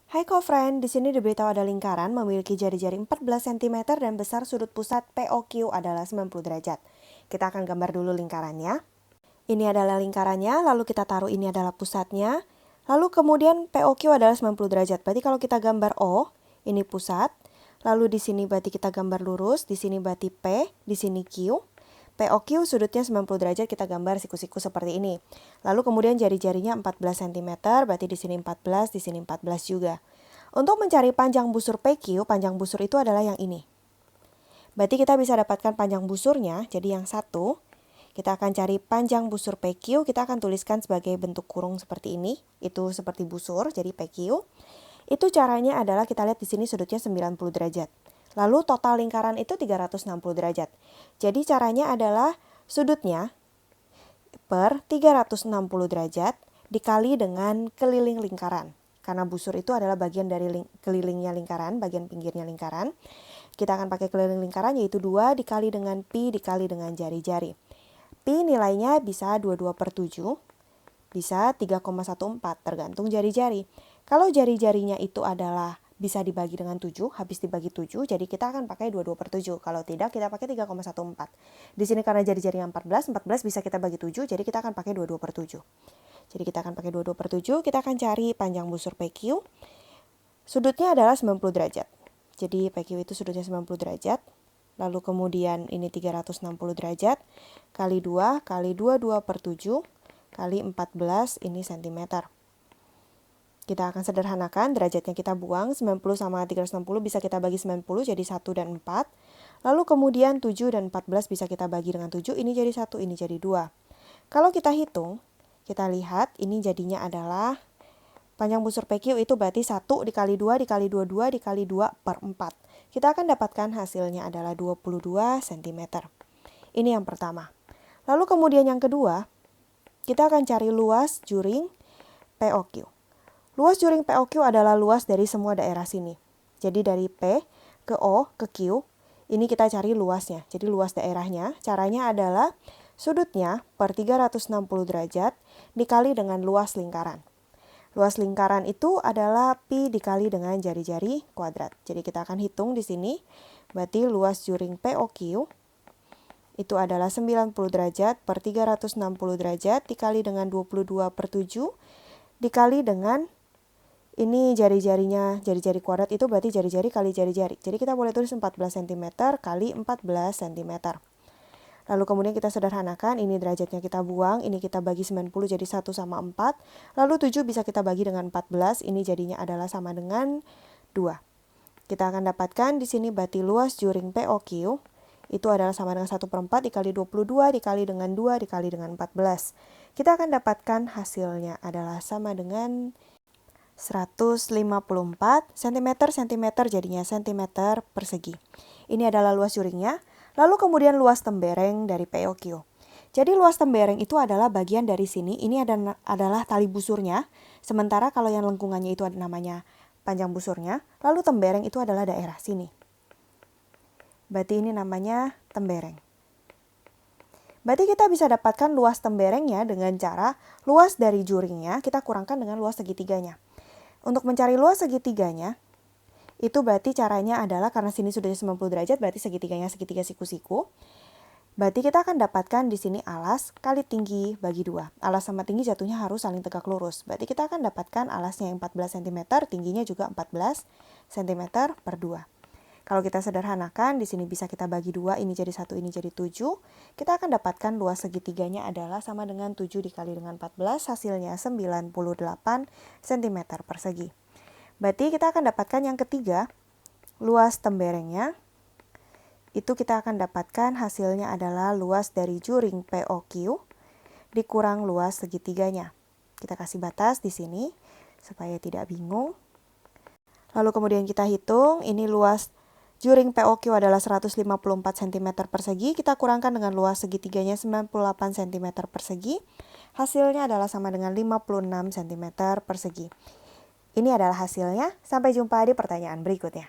Hai co-friend, di sini diberitahu ada lingkaran memiliki jari-jari 14 cm dan besar sudut pusat POQ adalah 90 derajat. Kita akan gambar dulu lingkarannya. Ini adalah lingkarannya, lalu kita taruh ini adalah pusatnya. Lalu kemudian POQ adalah 90 derajat. Berarti kalau kita gambar O, ini pusat. Lalu di sini berarti kita gambar lurus, di sini berarti P, di sini Q. POQ sudutnya 90 derajat, kita gambar siku-siku seperti ini. Lalu kemudian jari-jarinya 14 cm, berarti di sini 14, di sini 14 juga. Untuk mencari panjang busur PQ, panjang busur itu adalah yang ini. Berarti kita bisa dapatkan panjang busurnya, jadi yang satu. Kita akan cari panjang busur PQ, kita akan tuliskan sebagai bentuk kurung seperti ini. Itu seperti busur, jadi PQ. Itu caranya adalah kita lihat di sini sudutnya 90 derajat. Lalu total lingkaran itu 360 derajat. Jadi caranya adalah sudutnya per 360 derajat dikali dengan keliling lingkaran. Karena busur itu adalah bagian dari kelilingnya lingkaran, bagian pinggirnya lingkaran. Kita akan pakai keliling lingkaran yaitu 2 dikali dengan pi dikali dengan jari-jari. Pi nilainya bisa 22/7, bisa 3,14 tergantung jari-jari. Kalau jari-jarinya itu adalah bisa dibagi dengan 7, habis dibagi 7, jadi kita akan pakai 22/7. Kalau tidak, kita pakai 3,14. Di sini karena jari-jarinya 14 bisa kita bagi 7, jadi kita akan pakai 22/7. Jadi kita akan pakai 22/7, kita akan cari panjang busur PQ. Sudutnya adalah 90 derajat. Jadi PQ itu sudutnya 90 derajat. Lalu kemudian ini 360 derajat, kali 2, kali 22/7, kali 14, ini cm. Kita akan sederhanakan, derajatnya kita buang, 90 sama 360 bisa kita bagi 90, jadi 1 dan 4. Lalu kemudian 7 dan 14 bisa kita bagi dengan 7, ini jadi 1, ini jadi 2. Kalau kita hitung, kita lihat ini jadinya adalah panjang busur PQ itu berarti 1 dikali 2 dikali 22 dikali 2/4. Kita akan dapatkan hasilnya adalah 22 cm. Ini yang pertama. Lalu kemudian yang kedua, kita akan cari luas juring POQ. Luas juring POQ adalah luas dari semua daerah sini. Jadi dari P ke O ke Q, ini kita cari luasnya. Jadi luas daerahnya, caranya adalah sudutnya per 360 derajat dikali dengan luas lingkaran. Luas lingkaran itu adalah pi dikali dengan jari-jari kuadrat. Jadi kita akan hitung di sini. Berarti luas juring POQ itu adalah 90 derajat per 360 derajat dikali dengan 22/7 dikali dengan ini jari-jarinya, jari-jari kuadrat itu berarti jari-jari kali jari-jari. Jadi kita boleh tulis 14 cm kali 14 cm. Lalu kemudian kita sederhanakan, ini derajatnya kita buang, ini kita bagi 90 jadi 1 sama 4. Lalu 7 bisa kita bagi dengan 14, ini jadinya adalah sama dengan 2. Kita akan dapatkan di sini berarti luas juring POQ itu adalah sama dengan 1/4 dikali 22 dikali dengan 2 dikali dengan 14. Kita akan dapatkan hasilnya adalah sama dengan 154 cm, jadinya cm persegi. Ini adalah luas juringnya. Lalu kemudian luas tembereng dari POQ. Jadi luas tembereng itu adalah bagian dari sini. Ini adalah tali busurnya. Sementara kalau yang lengkungannya itu ada namanya panjang busurnya. Lalu tembereng itu adalah daerah sini. Berarti ini namanya tembereng. Berarti kita bisa dapatkan luas temberengnya dengan cara luas dari juringnya kita kurangkan dengan luas segitiganya. Untuk mencari luas segitiganya, itu berarti caranya adalah karena sini sudah 90 derajat, berarti segitiganya segitiga siku-siku. Berarti kita akan dapatkan di sini alas kali tinggi bagi 2. Alas sama tinggi jatuhnya harus saling tegak lurus. Berarti kita akan dapatkan alasnya yang 14 cm, tingginya juga 14 cm per 2. Kalau kita sederhanakan, di sini bisa kita bagi 2, ini jadi 1, ini jadi 7. Kita akan dapatkan luas segitiganya adalah sama dengan 7 dikali dengan 14, hasilnya 98 cm persegi. Berarti kita akan dapatkan yang ketiga, luas temberengnya. Itu kita akan dapatkan hasilnya adalah luas dari juring POQ dikurang luas segitiganya. Kita kasih batas di sini supaya tidak bingung. Lalu kemudian kita hitung, ini luas juring POQ adalah 154 cm persegi, kita kurangkan dengan luas segitiganya 98 cm persegi, hasilnya adalah sama dengan 56 cm persegi. Ini adalah hasilnya, sampai jumpa di pertanyaan berikutnya.